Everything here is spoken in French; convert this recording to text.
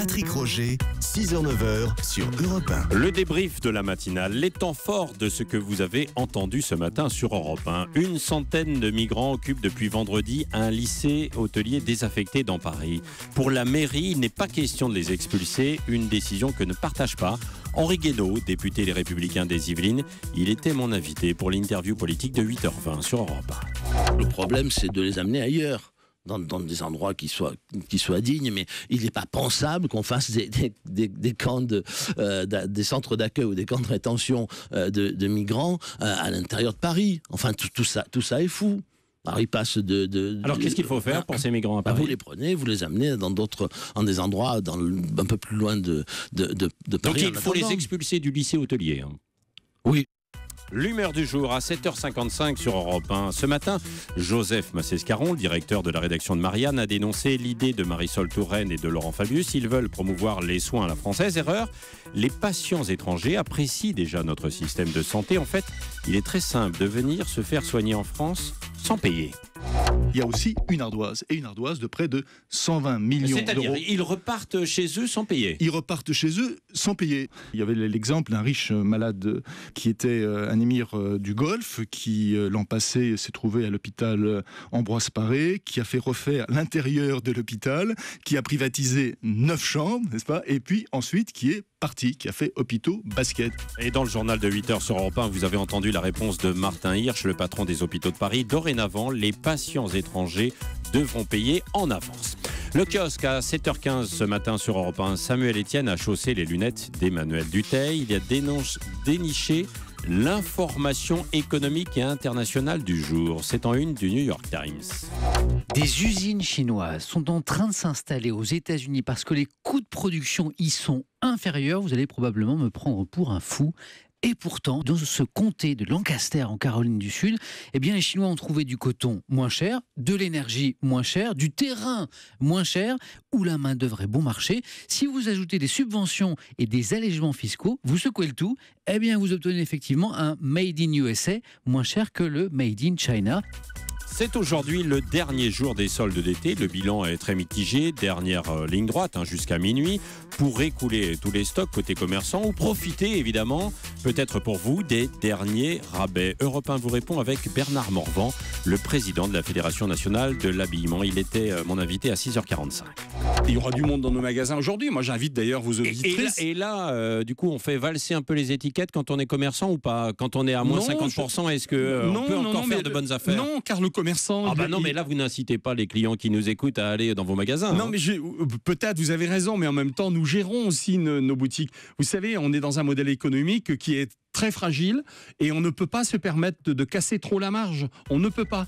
Patrick Roger, 6h-9h sur Europe 1. Le débrief de la matinale, les temps forts de ce que vous avez entendu ce matin sur Europe 1. Une centaine de migrants occupent depuis vendredi un lycée hôtelier désaffecté dans Paris. Pour la mairie, il n'est pas question de les expulser, une décision que ne partage pas Henri Guénaud, député Les Républicains des Yvelines. Il était mon invité pour l'interview politique de 8h20 sur Europe 1. Le problème, c'est de les amener ailleurs. Dans des endroits qui soient dignes, mais il n'est pas pensable qu'on fasse des camps des centres d'accueil ou des camps de rétention de migrants à l'intérieur de Paris. Enfin, tout ça est fou. Alors, ils passent Alors, qu'est-ce qu'il faut faire pour ces migrants à Paris ? Vous les prenez, vous les amenez dans des endroits un peu plus loin de Paris. Donc, il faut les expulser du lycée hôtelier. Oui. L'humeur du jour à 7h55 sur Europe 1. Ce matin, Joseph Massescaron, le directeur de la rédaction de Marianne, a dénoncé l'idée de Marisol Touraine et de Laurent Fabius. Ils veulent promouvoir les soins à la française. Erreur, les patients étrangers apprécient déjà notre système de santé. En fait, il est très simple de venir se faire soigner en France sans payer. Il y a aussi une ardoise de près de 120 millions d'euros. C'est-à-dire, ils repartent chez eux sans payer. Ils repartent chez eux sans payer. Il y avait l'exemple d'un riche malade qui était un émir du Golfe, qui l'an passé s'est trouvé à l'hôpital Ambroise Paré, qui a fait refaire l'intérieur de l'hôpital, qui a privatisé 9 chambres, n'est-ce pas ? Et puis ensuite qui est parti, qui a fait hôpitaux basket. Et dans le journal de 8h sur Europe 1, vous avez entendu la réponse de Martin Hirsch, le patron des hôpitaux de Paris. Dorénavant, les patients étrangers devront payer en avance. Le kiosque à 7h15 ce matin sur Europe 1. Samuel Etienne a chaussé les lunettes d'Emmanuel Dutheil. Il a déniché l'information économique et internationale du jour. C'est en une du New York Times. Des usines chinoises sont en train de s'installer aux États-Unis parce que les coûts de production y sont inférieurs. Vous allez probablement me prendre pour un fou. Et pourtant, dans ce comté de Lancaster, en Caroline du Sud, eh bien, les Chinois ont trouvé du coton moins cher, de l'énergie moins chère, du terrain moins cher, où la main-d'œuvre est bon marché. Si vous ajoutez des subventions et des allègements fiscaux, vous secouez le tout, eh bien, vous obtenez effectivement un Made in USA moins cher que le Made in China. C'est aujourd'hui le dernier jour des soldes d'été. Le bilan est très mitigé. Dernière ligne droite jusqu'à minuit pour écouler tous les stocks côté commerçant ou profiter évidemment, peut-être pour vous, des derniers rabais. Europe 1 vous répond avec Bernard Morvan, le président de la Fédération nationale de l'habillement. Il était mon invité à 6h45. Il y aura du monde dans nos magasins aujourd'hui. Moi, j'invite d'ailleurs vos auditrices. Et là, du coup, on fait valser un peu les étiquettes quand on est commerçant ou pas ? Quand on est à moins 50%, est-ce qu'on peut encore faire de bonnes affaires ? Non, car le commerçant... non, mais là, vous n'incitez pas les clients qui nous écoutent à aller dans vos magasins. Non, mais peut-être, vous avez raison, mais en même temps, nous gérons aussi nos boutiques. Vous savez, on est dans un modèle économique qui est très fragile et on ne peut pas se permettre de casser trop la marge. On ne peut pas.